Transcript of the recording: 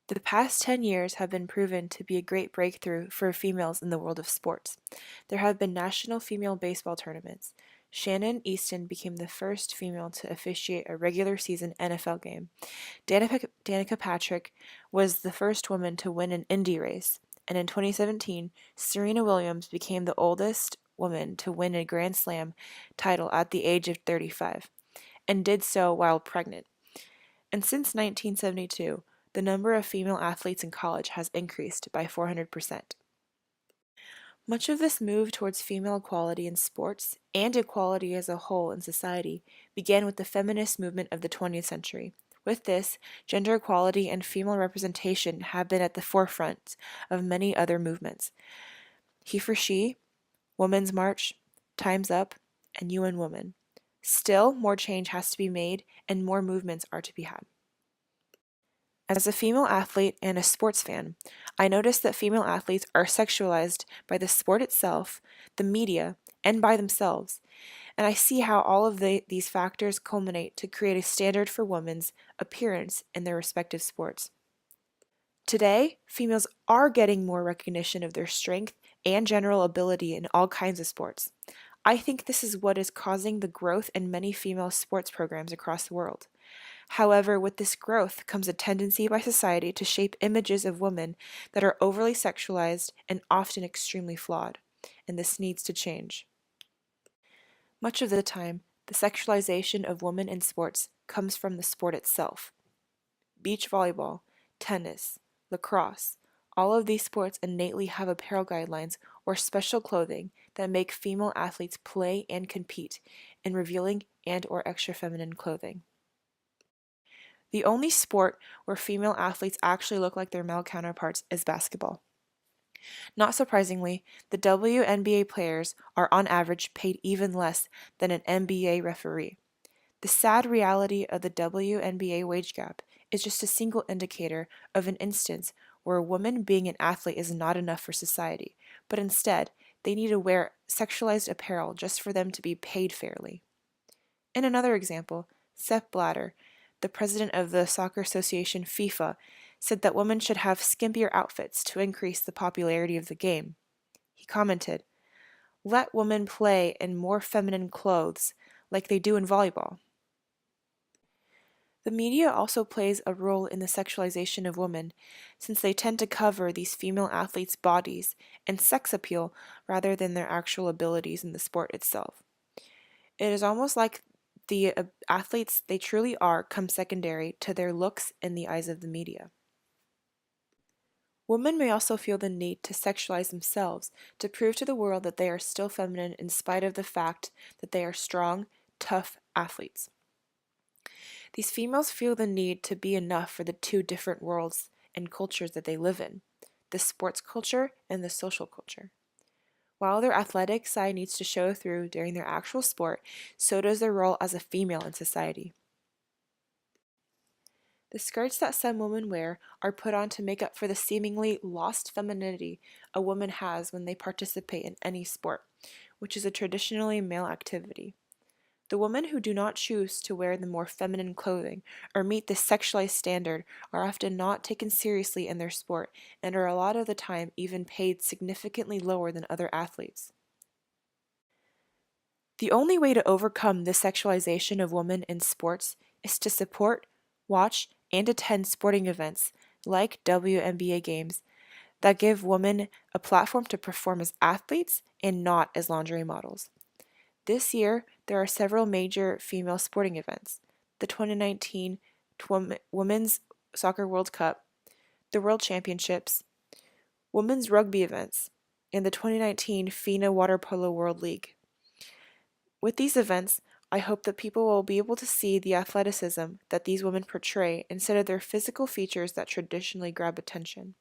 The past 10 years have been proven to be a great breakthrough for females in the world of sports. There have been national female baseball tournaments. Shannon Easton became the first female to officiate a regular season NFL game. Danica Patrick was the first woman to win an Indy race. And in 2017, Serena Williams became the oldest woman to win a Grand Slam title at the age of 35, and did so while pregnant. And since 1972, the number of female athletes in college has increased by 400%. Much of this move towards female equality in sports and equality as a whole in society began with the feminist movement of the 20th century. With this, gender equality and female representation have been at the forefront of many other movements. He for She, Women's March, Time's Up, and UN Women. Still, more change has to be made and more movements are to be had. As a female athlete and a sports fan, I noticed that female athletes are sexualized by the sport itself, the media, and by themselves, and I see how all of these factors culminate to create a standard for women's appearance in their respective sports. Today, females are getting more recognition of their strength and general ability in all kinds of sports. I think this is what is causing the growth in many female sports programs across the world. However, with this growth comes a tendency by society to shape images of women that are overly sexualized and often extremely flawed, and this needs to change. Much of the time, the sexualization of women in sports comes from the sport itself. Beach volleyball, tennis, lacrosse, all of these sports innately have apparel guidelines or special clothing that make female athletes play and compete in revealing and or extra feminine clothing. The only sport where female athletes actually look like their male counterparts is basketball. Not surprisingly, the WNBA players are on average paid even less than an NBA referee. The sad reality of the WNBA wage gap is just a single indicator of an instance where a woman being an athlete is not enough for society, but instead, they need to wear sexualized apparel just for them to be paid fairly. In another example, Sepp Blatter, the president of the Soccer Association FIFA, said that women should have skimpier outfits to increase the popularity of the game. He commented, "Let women play in more feminine clothes like they do in volleyball." The media also plays a role in the sexualization of women, since they tend to cover these female athletes' bodies and sex appeal rather than their actual abilities in the sport itself. It is almost like the athletes they truly are come secondary to their looks in the eyes of the media. Women may also feel the need to sexualize themselves to prove to the world that they are still feminine in spite of the fact that they are strong, tough athletes. These females feel the need to be enough for the two different worlds and cultures that they live in, the sports culture and the social culture. While their athletic side needs to show through during their actual sport, so does their role as a female in society. The skirts that some women wear are put on to make up for the seemingly lost femininity a woman has when they participate in any sport, which is a traditionally male activity. The women who do not choose to wear the more feminine clothing or meet this sexualized standard are often not taken seriously in their sport and are a lot of the time even paid significantly lower than other athletes. The only way to overcome this sexualization of women in sports is to support, watch, and attend sporting events like WNBA games that give women a platform to perform as athletes and not as lingerie models. This year, there are several major female sporting events: the 2019 Women's Soccer World Cup, the World Championships, women's rugby events, and the 2019 FINA Water Polo World League. With these events, I hope that people will be able to see the athleticism that these women portray instead of their physical features that traditionally grab attention.